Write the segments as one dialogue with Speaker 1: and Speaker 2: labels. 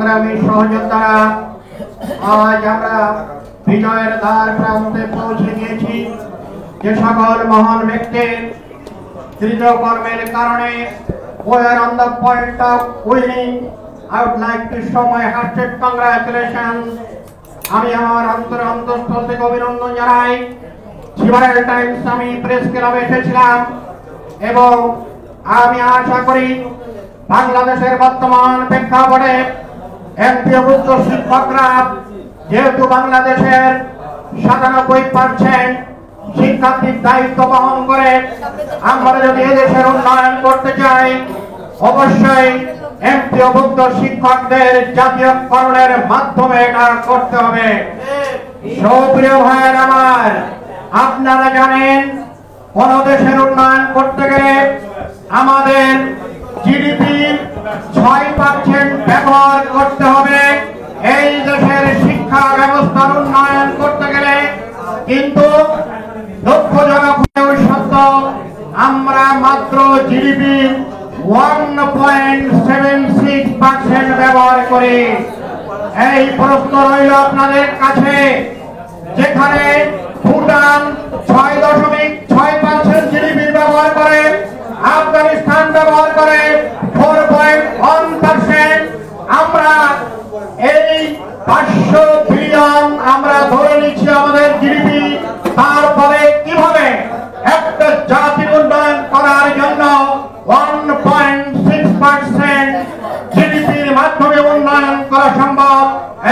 Speaker 1: সংগ্রামী সহযোদ্ধারা, আজ আমরা বিজয়ের দ্বার প্রান্তে পৌঁছে গিয়েছি। যে সকল মহান ব্যক্তির কৃতকর্মের কারণে we are on the point of winning. I would like to show my heartfelt congratulations. আমি আমার অন্তঃস্থল থেকে অভিনন্দন জানাই। সিভারাল টাইমস আমি প্রেস ক্লাবে এসেছিলাম এবং আমি আশা করি বাংলাদেশের বর্তমান প্রেক্ষাপটে এমপিওভুক্ত শিক্ষকরা, যেহেতু বাংলাদেশের 97% শিক্ষার্থীর দায়িত্ব বহন করে, আমরা যদি এদেশের উন্নয়ন করতে চাই অবশ্যই এমপিওভুক্ত শিক্ষকদের জাতীয়করণের মাধ্যমে এটা করতে হবে। সুপ্রিয় ভাইয়ের আমার, আপনারা জানেন কোন দেশের উন্নয়ন করতে গেলে আমাদের জিডিপির 6% ব্যবহার করতে হবে এই দেশের শিক্ষা ব্যবস্থার উন্নয়ন করতে গেলে। কিন্তু দুঃখজনক হলেও সত্য, আমরা মাত্র জিডিপি 1.76% ব্যবহার করি। এই প্রশ্ন রইল আপনাদের কাছে, যেখানে ভুটান 6.6% জিডিপি ব্যবহার করে, আফগানিস্তান ব্যবহার করে 4.1%, আমরা এই 500 বিলিয়ন আমরা ধরে নিচ্ছি আমাদের জিডিপি। তারপরে কিভাবে একটা জাতির উন্নয়ন করার জন্য 1.6% জিডিপির মাধ্যমে উন্নয়ন করা সম্ভব?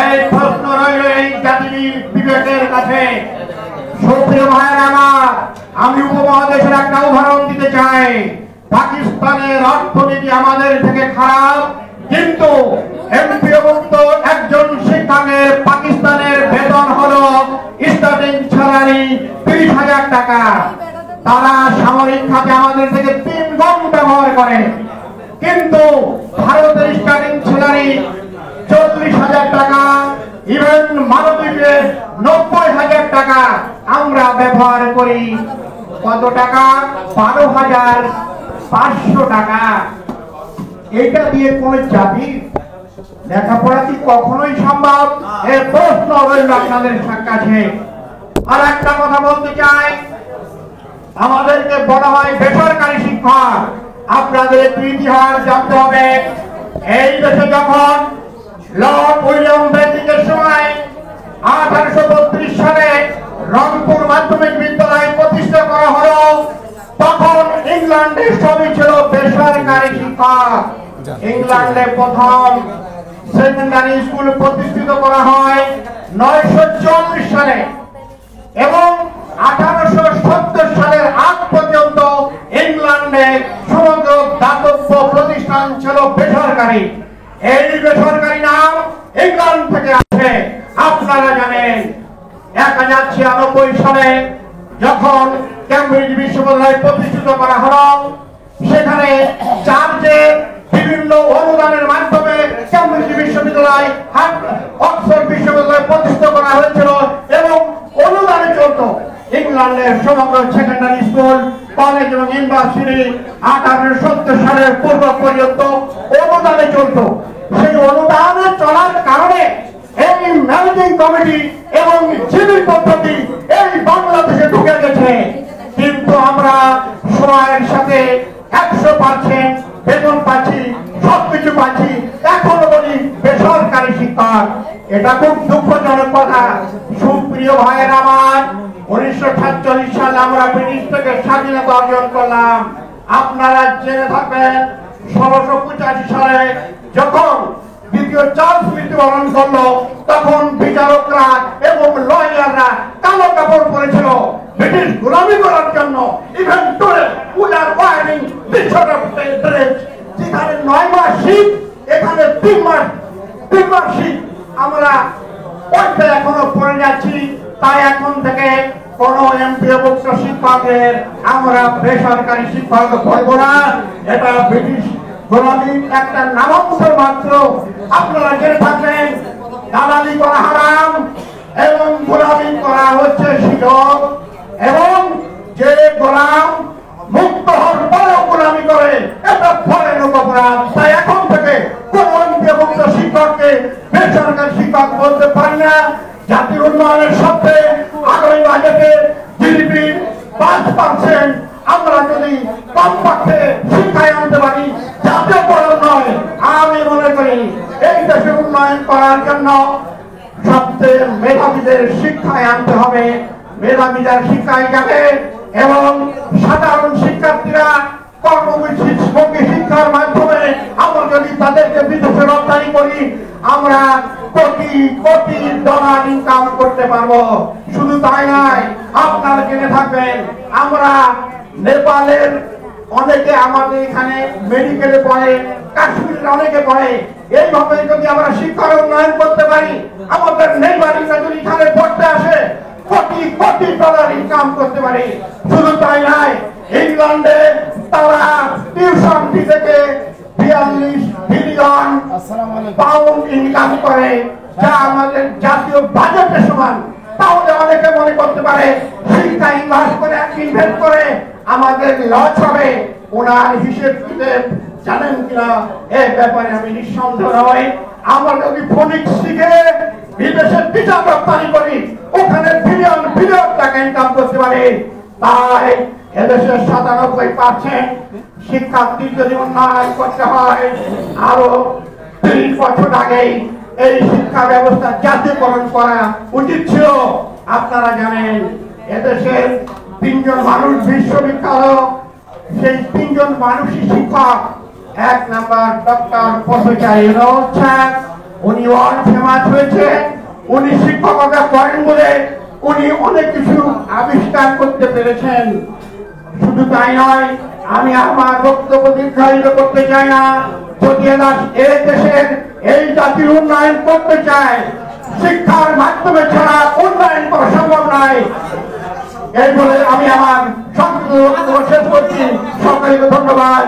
Speaker 1: এই প্রশ্ন রইল এই জাতির বিবেকের কাছে। সুপ্রিয় ভাইয়ের আমার, আমি উপমহাদেশের একটা উদাহরণ দিতে চাই। পাকিস্তানের অর্থনীতি আমাদের থেকে খারাপ, কিন্তু এমপিওভুক্ত একজন শিক্ষকের পাকিস্তানের বেতন হলো স্টার্টিং স্যালারি 30,000 টাকা। তারা সামরিক খাতে আমাদের থেকে 3 গুণ ব্যবহার করে, কিন্তু ভারতের স্টার্টিং স্যালারি 40,000 টাকা, ইভেন মানবিকে 90,000 টাকা। আমরা ব্যবহার করি কত টাকা? 12,500 টাকা। এটা দিয়ে কোন জাতি লেখাপড়া কি কখনোই সম্ভব? এর প্রশ্ন রইল আপনাদের কাছে। আর একটা কথা বলতে চাই, আমাদেরকে বলা হয় বেসরকারি শিক্ষক। আপনাদের একটু ইতিহাস জানতে হবে। এই দেশে যখন লর্ড উইলিয়াম বেন্টিকের সময় 1832 সালে রংপুর মাধ্যমিক বিদ্যালয় প্রতিষ্ঠা করা হলো, তখন ইংল্যান্ডে সবই ছিল বেসরকারি শিক্ষক। ইংল্যান্ডে প্রথম সেকেন্ডারি স্কুল প্রতিষ্ঠিত করা হয় 940 সালে এবং 1870 সালের আগ পর্যন্ত ইংল্যান্ডে সমগ্র দাতব্য প্রতিষ্ঠান ছিল বেসরকারি। এই বেসরকারি নাম ইংল্যান্ড থেকে আসে। আপনারা জানেন 1096 সালে যখন ক্যামব্রিজ বিশ্ববিদ্যালয় প্রতিষ্ঠিত করা হলো, সেখানে চার্চের বিভিন্ন অনুদানের মাধ্যমে ক্যামব্রিজ বিশ্ববিদ্যালয়, অক্সফোর্ড বিশ্ববিদ্যালয় প্রতিষ্ঠিত করা হয়েছিল এবং অনুদানে চলত। ইংল্যান্ডের সমগ্র সেকেন্ডারি স্কুল, কলেজ এবং ইউনিভার্সিটি 1870 সালের পূর্ব পর্যন্ত অনুদানে চলত। সেই অনুদানে চলার কারণে এই ম্যানেজিং কমিটি এবং জিবি পদ্ধতি এই বাংলাদেশে ঢুকে গেছে। কিন্তু আমরা সময়ের সাথে 100% বেতন পাচ্ছি, সবকিছু পাচ্ছি, এখনো বলি বেসরকারি শিক্ষক। এটা খুব দুঃখজনক কথা। সুপ্রিয় ভাইয়ের আমার, 1947 সালে আমরা ব্রিটিশ থেকে স্বাধীনতা অর্জন করলাম। আপনারা জেনে থাকবেন 1685 সালে যখন দ্বিতীয় চার্লস মৃত্যুবরণ করলো, তখন বিচারকরা এবং লয়াররা কালো কাপড় পরেছিল ব্রিটিশ গোলামি করার জন্য। Even today we are wiring this sort of dress. যেখানে 9 মাস শীত, এখানে 3 মাস শীত। আমরা ওইটা এখনো পড়ে যাচ্ছি। তাই এখন থেকে কোন এমপিওভুক্ত শিক্ষকের আমরা বেসরকারি শিক্ষক বলব না। এটা ব্রিটিশ গোলামির একটা নামান্তর মাত্র। আপনারা জেনে থাকবেন দালালি করা হারাম এবং গোলামি করা হচ্ছে সুযোগ, এবং যে গোলাম মুক্ত হওয়ার পরেও গোলামি করে এটা ভয়ানক অপরাধ। তাই এখন থেকে কোন জাতীয়ভুক্ত শিক্ষককে বেসরকারি শিক্ষক বলতে পারি না। জাতির উন্নয়নের স্বার্থে আগামী বাজেটে জিডিপির 5% আমরা যদি কমপক্ষে শিক্ষায় আনতে পারি, জাতীয়করণ নয়, আমি মনে করি এই দেশের উন্নয়ন করার জন্য সবচেয়ে মেধাবীদের শিক্ষায় আনতে হবে। মেধাবীদের শিক্ষায় যাবে এবং সাধারণ শিক্ষার্থীরা কর্মমুখী শিক্ষার মাধ্যমে আমরা যদি তাদেরকে বিদেশে রপ্তানি করি, আমরা কোটি কোটি ডলার ইনকাম করতে পারবো। শুধু তাই নয়, আপনারা জেনে থাকবেন আমরা নেপালের অনেকে আমাদের এখানে মেডিকেলে পড়ে, কাশ্মীরের অনেকে পড়ে। এইভাবে যদি আমরা শিক্ষার উন্নয়ন করতে পারি, আমাদের নেপালিরা যদি এখানে পড়তে আসে, কোটি কোটি ডলার ইনকাম করতে পারি। শুধু তাই নয়, ইংল্যান্ডে তারা টিউশন ফি থেকে 42 বিলিয়ন পাউন্ড ইনকাম করে, যা আমাদের জাতীয় বাজেটের সমান। তাহলে অনেকে মনে করতে পারে শিক্ষা ইনভেস্ট করে আমাদের লস হবে। ওনার হিসেব কিতাব জানেন কিনা এই ব্যাপারে আমি নিঃসন্দেহ নই। আমরা যদি ফোনিক্স শিখে বিদেশে টিচার রপ্তানি করি, ওখানে বিলিয়ন বিলিয়ন টাকা ইনকাম করতে পারি। তাই এদেশের 97% শিক্ষার্থী যদি উন্নয়ন করতে হয়, আরো 30 বছর আগেই এই শিক্ষা ব্যবস্থা জাতীয়করণ করা উচিত ছিল। আপনারা জানেন এদেশের 3 জন মানুষ বিশ্ববিখ্যাত, সেই 3 জন মানুষই শিক্ষক। 1 number doctor professor Yunus sir, উনি ওয়ার্ল্ড ফেমাস হয়েছে। উনি শিক্ষকতা করেন বলে উনি অনেক কিছু আবিষ্কার করতে পেরেছেন। শুধু তাই নয়, আমি আমার বক্তব্য দীর্ঘায়িত করতে চাই না। যদি এই দেশের এই জাতির উন্নয়ন করতে চায়, শিক্ষার মাধ্যমে ছাড়া উন্নয়ন করা সম্ভব নয়। এই বলে আমি আমার সংক্ষিপ্ত বক্তব্য শেষ করছি। সকলকে ধন্যবাদ।